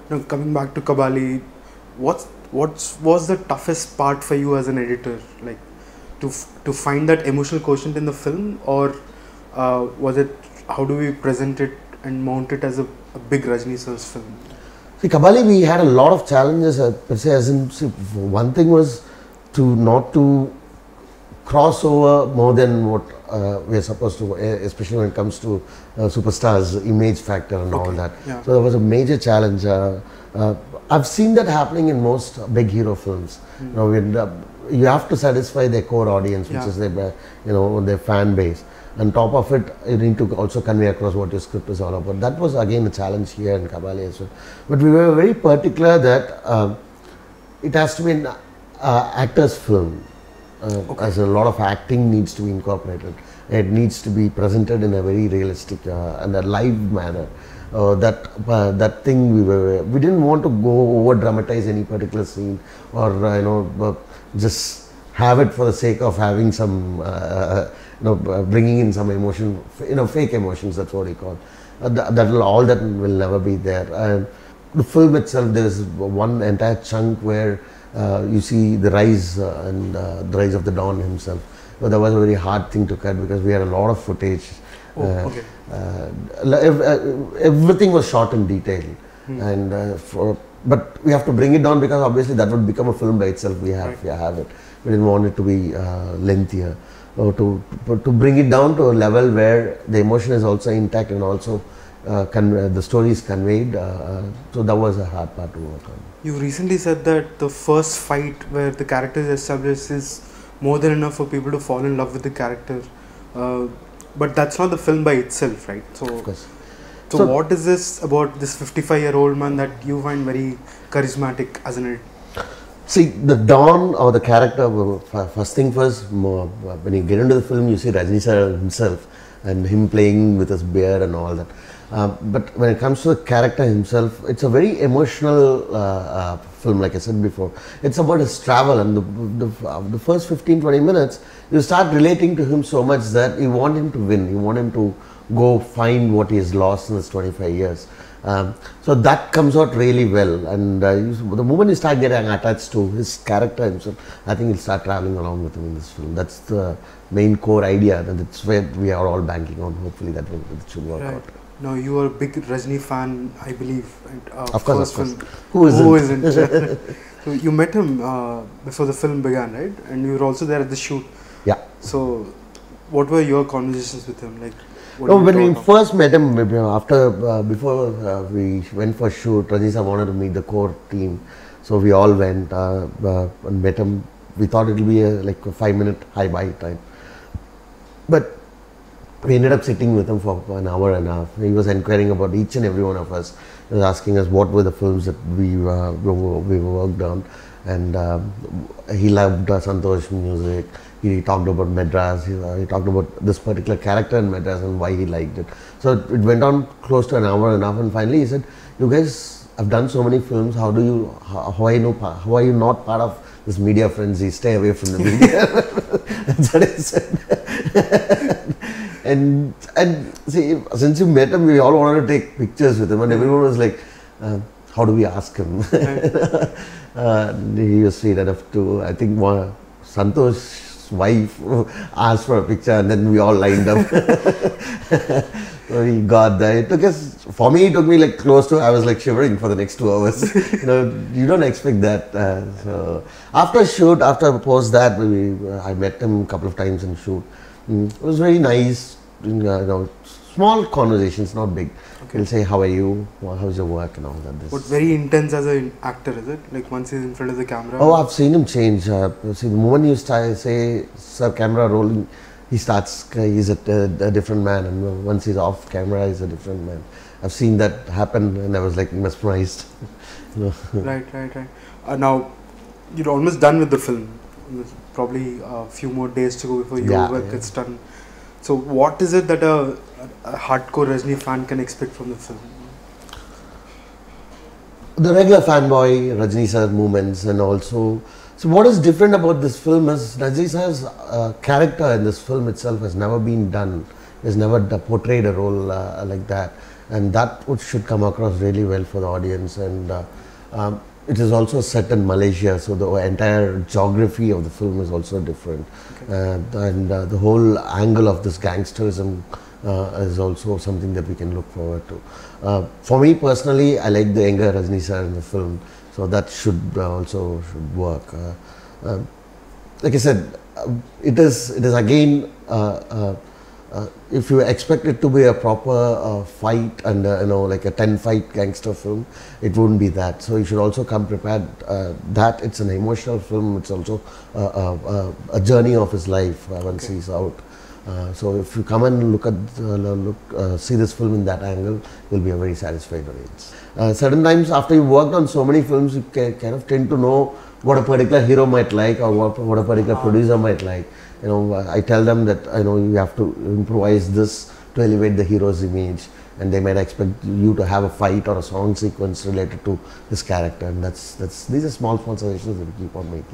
Now coming back to Kabali, what was the toughest part for you as an editor, like to find that emotional quotient in the film, or was it how do we present it and mount it as a big Rajini sir's film? See, Kabali, we had a lot of challenges. As in, see, one thing was not to cross over more than what we are supposed to, especially when it comes to superstars, image factor and all that. Yeah. So that was a major challenge. I've seen that happening in most big hero films. You know, you have to satisfy their core audience, which is their, their fan base. On top of it, you need to also convey across what your script is all about. That was again a challenge here in Kabali as well. But we were very particular that it has to be an actor's film. As a lot of acting needs to be incorporated. It needs to be presented in a very realistic and a live manner. That thing we didn't want to go over dramatize any particular scene, or just have it for the sake of having some bringing in some emotion, fake emotions. That's what we call. All that will never be there. The film itself, there is one entire chunk where you see the rise and the rise of the Don himself. But that was a very hard thing to cut because we had a lot of footage. Everything was shot in detail, but we have to bring it down because obviously that would become a film by itself. We have it. We didn't want it to be lengthier. To bring it down to a level where the emotion is also intact and also the story is conveyed. So that was a hard part to work on. You recently said that the first fight where the character is established is more than enough for people to fall in love with the character. But that's not the film by itself, right? So, of course. So what is this about this 55-year-old man that you find very charismatic as an editor? See, the Don or the character, first thing first, when you get into the film, you see Rajini sir himself and him playing with his beard and all that. But when it comes to the character himself, it's a very emotional film, like I said before. It's about his travel, and the first 15-20 minutes, you start relating to him so much that you want him to win. You want him to go find what he has lost in his 25 years. So that comes out really well, and the moment you start getting attached to his character himself, I think you'll start traveling along with him in this film. That's the main core idea, and that's where we are all banking on. Hopefully that it should work out. Now you are a big Rajini fan, I believe. Of course, of course. Who isn't? So you met him before the film began, right? And you were also there at the shoot. Yeah. So what were your conversations with him like? When we first met him, before we went for shoot, Rajini wanted to meet the core team, so we all went and met him. We thought it would be like a 5-minute hi-bye time, but we ended up sitting with him for an hour and a half. He was inquiring about each and every one of us. He was asking us what were the films that we worked on, and he loved Santosh music. He talked about Madras. He talked about this particular character in Madras and why he liked it. So it went on close to an hour and a half, and finally he said, "You guys have done so many films. How are you not part of this media frenzy? Stay away from the media." That's what he said. And see, since you met him, we all wanted to take pictures with him, and everyone was like, "How do we ask him?" He was sweet enough to. I think Santosh's wife asked for a picture, and then we all lined up. So he got that. It took us. For me, it took me like close to. I was like shivering for the next 2 hours. You don't expect that. So after post that, I met him a couple of times in shoot. It was very nice, small conversations, not big. He'll say, "How are you? How's your work?" and all that. But very intense as an actor, is it? Like once he's in front of the camera? Oh, I've seen him change. See, the moment you say, "Sir, camera rolling," he's a different man. And once he's off camera, he's a different man. I've seen that happen, and I was like mesmerized. Right. Now, you're almost done with the film. Probably a few more days to go before your work gets done. So what is it that a hardcore Rajini fan can expect from the film? The regular fanboy Rajini sir movements, and also So what is different about this film is Rajni sir's character in this film itself has never been done. He's never portrayed a role like that, and that should come across really well for the audience. And it is also set in Malaysia, so the entire geography of the film is also different. And the whole angle of this gangsterism is also something that we can look forward to. For me personally, I like the younger Rajni sir in the film, so that should work. Like I said, it is again, if you expect it to be a proper fight and like a 10-fight gangster film, it wouldn't be that. So you should also come prepared that it's an emotional film. It's also a journey of his life once he's out. So if you come and see this film in that angle, you'll be a very satisfied audience. Certain times after you've worked on so many films, you kind of tend to know what a particular hero might like, or what a particular producer might like. I tell them that you have to improvise this to elevate the hero's image, and they might expect you to have a fight or a song sequence related to his character, and these are small suggestions that we keep on making.